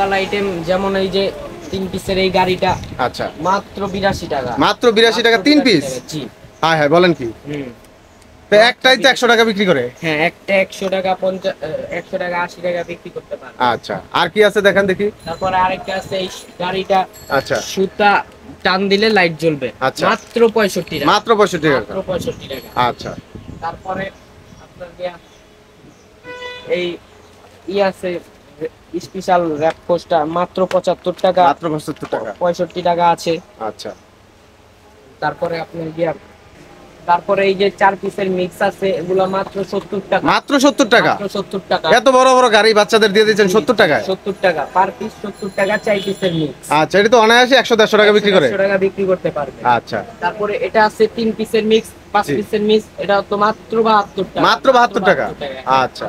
Local item যেমন এই যে 3 পিসের এই গাড়িটা, আচ্ছা মাত্র 82 টাকা। মাত্র 82 টাকা 3 পিস? জি। হ্যাঁ হ্যাঁ, বলেন কি? তো একটাই তো 100 টাকা বিক্রি করে? হ্যাঁ, একটা 100 টাকা 50 100 টাকা 80 টাকা বিক্রি করতে পারে। আচ্ছা, আর কি আছে দেখেন দেখি। তারপরে আরেকটা আছে এই গাড়িটা, আচ্ছা, সুতা টান দিলে লাইট জ্বলবে, আচ্ছা মাত্র 65 টাকা। মাত্র 65 টাকা। মাত্র 65 টাকা। আচ্ছা, তারপরে আপনার এই আছে স্পেশাল র‍্যাপ কোস্টার, মাত্র 75 টাকা। মাত্র 75 টাকা। 65 টাকা আছে। আচ্ছা, তারপরে আপনার তারপরে এই যে 4 পিসের মিক্স আছে, এগুলো মাত্র 70 টাকা। মাত্র 70 টাকা? মাত্র 70 টাকা। এত বড় বড় গাড়ি বাচ্চাদের দিয়ে দিচ্ছেন 70 টাকায়? 70 টাকা পার পিস, 70 টাকা 4 পিসের মিক্স। আচ্ছা, এটা তো অনায়াসে 100-150 টাকা বিক্রি করে। 100 টাকা বিক্রি করতে পারবে। আচ্ছা, তারপরে এটা আছে 3 পিসের মিক্স, 5 পিসের মিক্স, এটা তো মাত্র 72 টাকা। মাত্র 72 টাকা। আচ্ছা,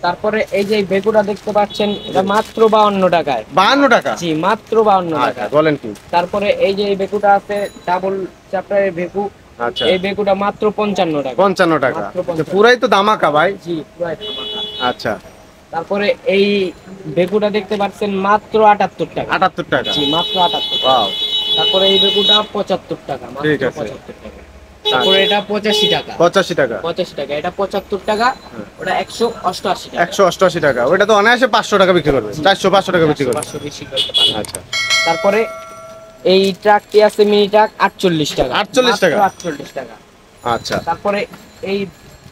তারপরে এই যে বেগুটা দেখতে পাচ্ছেন, এটা মাত্র 52 টাকায়। 52 টাকা? জি, মাত্র 52 টাকা। বলেন কি? তারপরে এই যে এই বেগুটা আছে, ডাবল চ্যাপ্টারের বেগু। আচ্ছা, এই বেগুটা মাত্র 55 টাকা। 55 টাকা? পুরাই তো দামাকা ভাই। জি, পুরাই দামাকা। আচ্ছা, তারপরে এই বেগুটা দেখতে পাচ্ছেন মাত্র 78 টাকা। 78 টাকা? জি, মাত্র 78 টাকা। ওয়াও। তারপরে এই বেগুটা 75 টাকা, মাত্র ঠিক আছে। 75 টাকা। তারপরে এটা 85 টাকা। 85 টাকা? 85 টাকা। এটা 75 টাকা, ওটা 188 টাকা। 188 টাকা? ওটা তো অনায়াসে 500 টাকা বিক্রি করবে। 400-500 টাকা বিক্রি করবে। 500 বেশি করতে পারবে। আচ্ছা, তারপরে এই ট্রাকটি আছে মিনি ট্রাক, 48 টাকা। 48 টাকা? 48 টাকা। আচ্ছা, তারপরে এই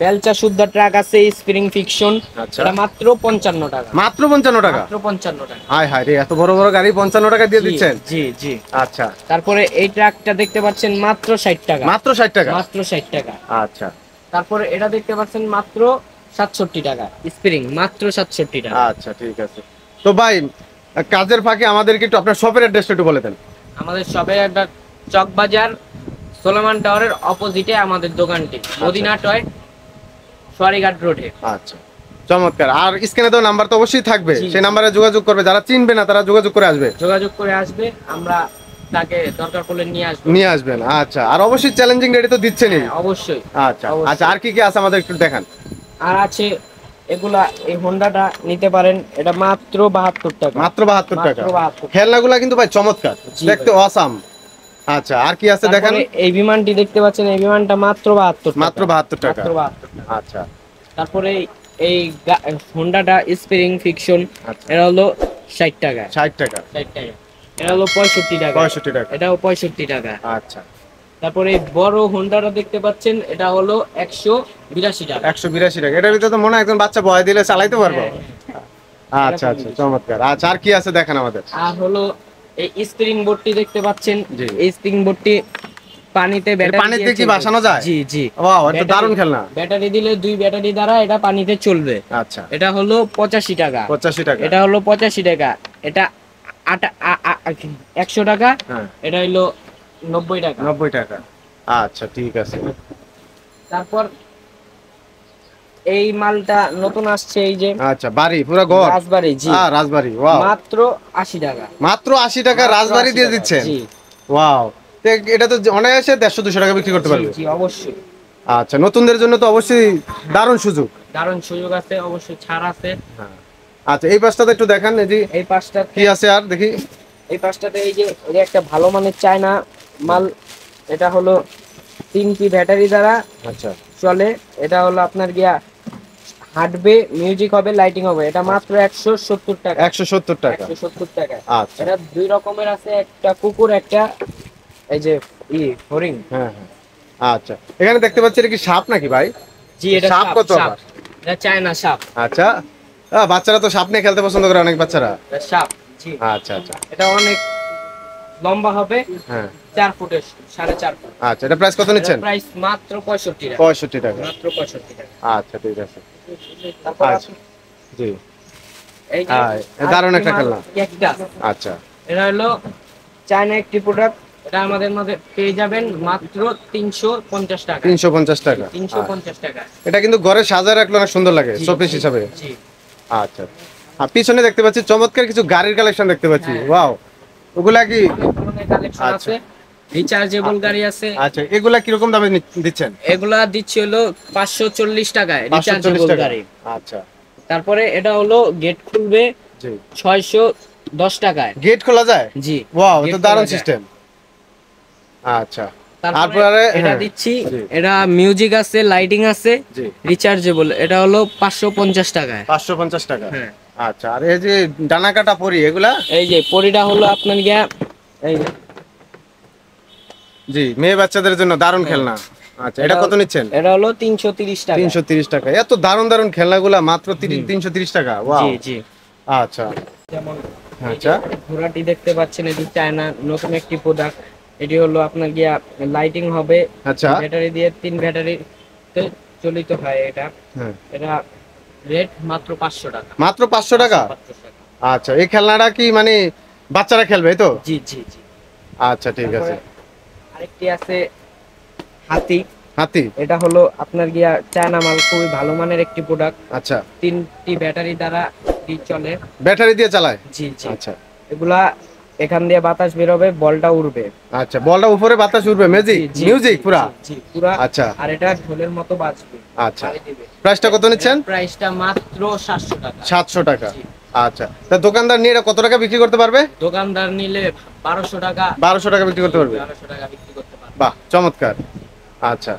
বেলচা শুদ্ধ ট্রাক আছে স্প্রিং ফিকশন, আচ্ছা, এটা মাত্র 55 টাকা। মাত্র 55 টাকা? মাত্র 55 টাকা। হায় হায় রে, এত বড় বড় গাড়ি 55 টাকা দিয়ে দিচ্ছেন? জি জি। আচ্ছা, তারপরে এই ট্রাকটা দেখতে পাচ্ছেন মাত্র 60 টাকা। মাত্র 60 টাকা? মাত্র 60 টাকা। আচ্ছা, তারপরে এটা দেখতে পাচ্ছেন মাত্র 67 টাকা, স্প্রিং, মাত্র 67 টাকা। আচ্ছা, ঠিক আছে। তো ভাই, কাজের ফাঁকে আমাদেরকে একটু আপনার শপের অ্যাড্রেসটা একটু বলে দেন। আমাদের শপে একটা চকবাজার সোলোমান টাওয়ারের অপোজিটে আমাদের দোকানটি, মদিনা টয়, সোয়ারিঘাট রোডে। আচ্ছা, চমৎকার। আর স্ক্রিনে তো নাম্বার তো অবশ্যই থাকবে, জি, সেই নাম্বারে যোগাযোগ করবে, যারা চিনবে না তারা যোগাযোগ করে আসবে। যোগাযোগ করে আসবে, আমরা তাকে দরকার পড়লে নিয়ে আসবেন। আচ্ছা, আর অবশ্যই চ্যালেঞ্জিং রেডি তো দিচ্ছেনই। অবশ্যই। আচ্ছা আচ্ছা, আর কি কি আছে আমাদের একটু দেখান। আর আছে এগুলা, এই হোন্ডাটা নিতে পারেন, এটা মাত্র 72 টাকা। মাত্র 72 টাকা? মাত্র 72। খেলনাগুলা কিন্তু ভাই চমৎকার, জি দেখতে অসাম। আচ্ছা, আর কি আছে দেখান। এই বিমানটি দেখতে পাচ্ছেন, এই বিমানটা মাত্র 72 টাকা। মাত্র 72 টাকা? মাত্র 72 টাকা। আচ্ছা, তারপরে এই হোন্ডাটা স্প্রিং ফিকশন, আচ্ছা, এটা হলো 60 টাকা। 60 টাকা? 60 টাকা। এটা হলো 65 টাকা। 65 টাকা? এটাও 65 টাকা। আচ্ছা, তারপরে এই বড় হোন্ডাটা দেখতে পাচ্ছেন, এটা হলো 182 টাকা। 182 টাকা? এটার ভিতরে তো মনে হয় একজন বাচ্চা বয় দিলে চালাইতে পারবো। হ্যাঁ। আচ্ছা আচ্ছা, চমৎকার। আচ্ছা, আর কি আছে দেখেন আমাদের। আর হলো এই স্প্রিং বোর্ডটি দেখতে পাচ্ছেন, জি। এই স্প্রিং বোর্ডটি পানিতে পানিতে কি ভাসানো যায়? জি জি। ওয়াও, এটা দারুণ খেলনা। ব্যাটারি দিলে 2 ব্যাটারি দ্বারা এটা পানিতে চলবে। আচ্ছা, এটা হলো 85 টাকা। 85 টাকা? এটা হলো 85 টাকা। এটা 100 টাকা। হ্যাঁ, এটা হলো 90 টাকা। 90 টাকা? আচ্ছা, ঠিক আছে। তারপর এই মালটা নতুন আসছে, এই যে আচ্ছা, বাড়ি পুরো ঘর? রাজবাড়ি। জি, রাজবাড়ি। ওয়াও, মাত্র 80 টাকা। মাত্র 80 টাকা রাজবাড়ি দিয়ে দিচ্ছেন? জি। ওয়াও, এটা তো অনায়াসে 150-200 টাকা বিক্রি করতে পারবে। জি অবশ্যই। আচ্ছা, নতুনদের জন্য তো অবশ্যই দারুণ সুযোগ। দারুণ সুযোগ আছে, অবশ্যই ছাড় আছে। হ্যাঁ। আচ্ছা, এই পাশটাতে একটু দেখান। এই যে এই পাঁচটা কি আছে আর দেখি। এই পাঁচটাতে এই যে এটা একটা ভালো মানের চায়না মাল, এটা হলো 3টি ব্যাটারি দ্বারা আচ্ছা, চলে। এটা হলো আপনার হাঁটবে, মিউজিক হবে, লাইটিং হবে। এটা মাত্র 170 টাকা। 170 টাকা? 170 টাকা। আচ্ছা, এটা 2 রকমের আছে, একটা কুকুর, একটা এই যে হরিণ। হ্যাঁ হ্যাঁ। আচ্ছা, এখানে দেখতে পাচ্ছি এটা কি সাপ নাকি ভাই? জি, এটা সাপ কত? এটা চায়না সাপ। আচ্ছা, বাচ্চারা তো সাপ নিয়ে খেলতে পছন্দ করে, অনেক বাচ্চারা। এটা সাপ। জি। আচ্ছা আচ্ছা। এটা অনেক লম্বা হবে, হ্যাঁ। 4 ফুটের, 4.5 ফুট। আচ্ছা, এটা প্রাইস কত নিচ্ছেন? প্রাইস মাত্র 65 টাকা। 65 টাকা? মাত্র 65 টাকা। আচ্ছা, ঠিক আছে। তারপর আচ্ছা, জি। এই যে দারুণ একটা খেলনা। ক্যাকটাস। আচ্ছা, এটা হলো চায়না একটি প্রোডাক্ট। এটা আমাদের মধ্যে পেয়ে যাবেন মাত্র 350 টাকা। 350 টাকা? 350 টাকা। এটা কিন্তু ঘরে সাজায় রাখলে অনেক সুন্দর লাগে, শোপিস হিসাবে। জি। আচ্ছা, আর পিছনে দেখতে পাচ্ছি চমৎকার কিছু গাড়ির কালেকশন দেখতে পাচ্ছি। ওয়াও, ওগুলা কি? অনেক ধরনের কালেকশন আছে, রিচার্জেবল গাড়ি আছে। আচ্ছা, এগুলা কি রকম দামে দিচ্ছেন? এগুলা দিচ্ছি হলো 540 টাকায় 540 রিচার্জেবল টাকা? গাড়ি। আচ্ছা। তারপরে এটা হলো গেট খুলবে, জি 610 টাকায়। গেট খোলা যায়? জি ওয়াও, gate তো দারুণ খোলা যায়। সিস্টেম। আচ্ছা, তারপরে তারপরে এটা হ্যাঁ, দিচ্ছি, জি এটা মিউজিক আছে, লাইটিং আছে, জি রিচার্জেবল। এটা হলো 550 টাকায়। 550 টাকা। হ্যাঁ। আচ্ছা, আর এই যে ডানা কাটা পরি এগুলা? এই যে পরিটা হলো আপনার গিয়া, এই যে জি, মেয়ে বাচ্চাদের জন্য দারুণ হ্যাঁ। খেলনা। আচ্ছা, এটা কত নিচ্ছেন? এটা হলো 330 টাকা। 330 টাকা। এত দারুণ দারুণ খেলনাগুলা মাত্র হুম। 330 টাকা। জি ওয়াও। জি। আচ্ছা যেমন এই যে আচ্ছা ঘোড়াটি দেখতে পাচ্ছেন, এটি চায়না নতুন একটি প্রোডাক্ট। এটি হলো আপনার গিয়া লাইটিং হবে, আচ্ছা। ব্যাটারি দিয়ে 3 ব্যাটারিতে চালিত হয় এটা। হ্যাঁ, এটা রেট মাত্র 500 টাকা। মাত্র 500 টাকা। 500 টাকা। আচ্ছা, এই খেলনাটা কি মানে বাচ্চারা খেলবে এই তো? জি জি জি। আচ্ছা ঠিক আছে। তারপরে আরেকটি আছে হাতি। হাতি। এটা হলো আপনার গিয়া চায়না মাল, খুবই ভালো মানের একটি প্রোডাক্ট। আচ্ছা, 3টি ব্যাটারি দ্বারা এটি চলে। ব্যাটারি দিয়ে চালায়? জি জি। আচ্ছা এগুলা এখান দিয়ে বাতাস বের হবে, বলটা উড়বে। আচ্ছা, বলটা উপরে বাতাস উঠবে, ম্যাজিক জি, জি, মিউজিক জি, পুরা? জি, জি, পুরা। আচ্ছা আর এটা ঢোলের মতো বাজবে। আচ্ছা, বাড়ি দিবে। প্রাইসটা কত নিচ্ছেন? প্রাইসটা মাত্র 700 টাকা। 700 টাকা। জি। আচ্ছা, তা দোকানদার নিয়ে এটা কত টাকা বিক্রি করতে পারবে? দোকানদার নিলে 1200 টাকা। 1200 টাকা বিক্রি করতে পারবে? 1200 টাকা বিক্রি করতে পারবে। বাহ, চমৎকার। আচ্ছা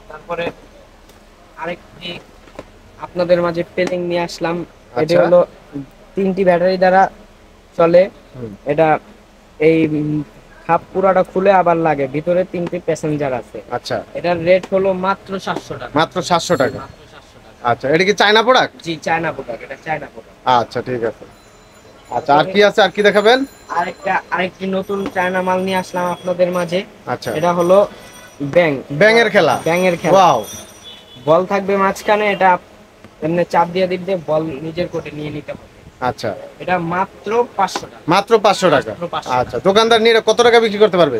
তারপরে আরেকটি আপনাদের মাঝে পেলিং নিয়ে আসলাম। এটি আচ্ছা। হলো 3টি ব্যাটারি দ্বারা চলে। হুম। এটা এই খাপ পুরাটা খুলে আবার লাগে, ভিতরে 3টি প্যাসেঞ্জার আছে। আচ্ছা, এটার রেট হলো মাত্র 700 টাকা। মাত্র 700 টাকা। মাত্র 700 টাকা। আচ্ছা, এটা কি চায়না প্রোডাক্ট? জি চায়না প্রোডাক্ট, এটা চায়না প্রোডাক্ট। আচ্ছা ঠিক আছে। আচ্ছা, আর কি আছে, আর কি দেখাবেন? আরেকটি নতুন চায়না মাল নিয়ে আসলাম আপনাদের মাঝে। আচ্ছা, এটা হলো ব্যাং। ব্যাঙের খেলা? ব্যাঙের খেলা। ওয়াও। বল থাকবে মাঝখানে, এটা এমনি চাপ দিয়ে দিলে বল নিজের কোটে নিয়ে নিতে হবে। আচ্ছা, এটা মাত্র 500 টাকা। মাত্র 500 টাকা। মাত্র 500 আচ্ছা, দোকানদার নিয়ে এটা কত টাকা বিক্রি করতে পারবে?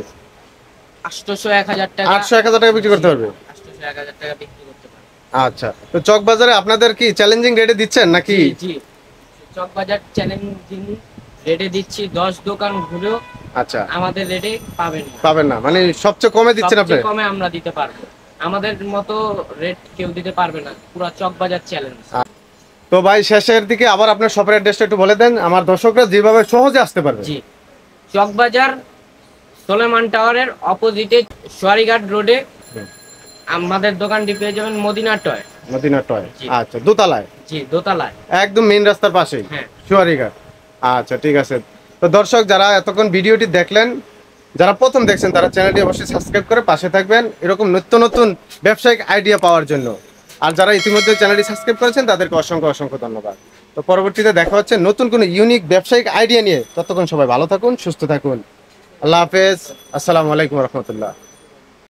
800 1000 টাকা। 800 1000 টাকা বিক্রি করতে পারবে? 800 1000 টাকা বিক্রি করতে পারবে। আচ্ছা, তো চক বাজারে আপনাদের কি চ্যালেঞ্জিং রেটে দিচ্ছেন নাকি? জি জি। চকবাজার চ্যালেঞ্জিং রেটে দিচ্ছি, 10 দোকান ঘুরেও আচ্ছা, আমাদের রেটে পাবেন না। পাবেন না মানে সবচেয়ে কমে দিচ্ছেন আপনি? সবচেয়ে কমে আমরা দিতে পারবো। আমাদের মতো রেট কেউ দিতে পারবে না, পুরো চকবাজার চ্যালেঞ্জ। তো ভাই, শেষের দিকে আবার আপনার শপের অ্যাড্রেসটা একটু বলে দেন, আমার দর্শকরা যেভাবে সহজে আসতে পারবে। জি, চকবাজার সোলেমান টাওয়ারের অপোজিটে সোয়ারিঘাট রোডে আমাদের দোকানটি পেয়ে যাবেন, মদিনা টয়। মদিনা টয়। জি। আচ্ছা, দোতলায়? জি, দোতলায়। একদম মেইন রাস্তার পাশেই? হ্যাঁ। সুয়ারিঘাট। আচ্ছা ঠিক আছে। তো দর্শক যারা এতক্ষণ ভিডিওটি দেখলেন, যারা প্রথম দেখছেন তারা চ্যানেলটি অবশ্যই সাবস্ক্রাইব করে পাশে থাকবেন এরকম নিত্য নতুন ব্যবসায়িক আইডিয়া পাওয়ার জন্য। আর যারা ইতিমধ্যে চ্যানেলটি সাবস্ক্রাইব করেছেন তাদেরকে অসংখ্য অসংখ্য ধন্যবাদ। তো পরবর্তীতে দেখা হচ্ছে নতুন কোনো ইউনিক ব্যবসায়িক আইডিয়া নিয়ে। ততক্ষণ সবাই ভালো থাকুন, সুস্থ থাকুন। আল্লাহ হাফেজ। আসসালামু আলাইকুম রহমতুল্লাহ।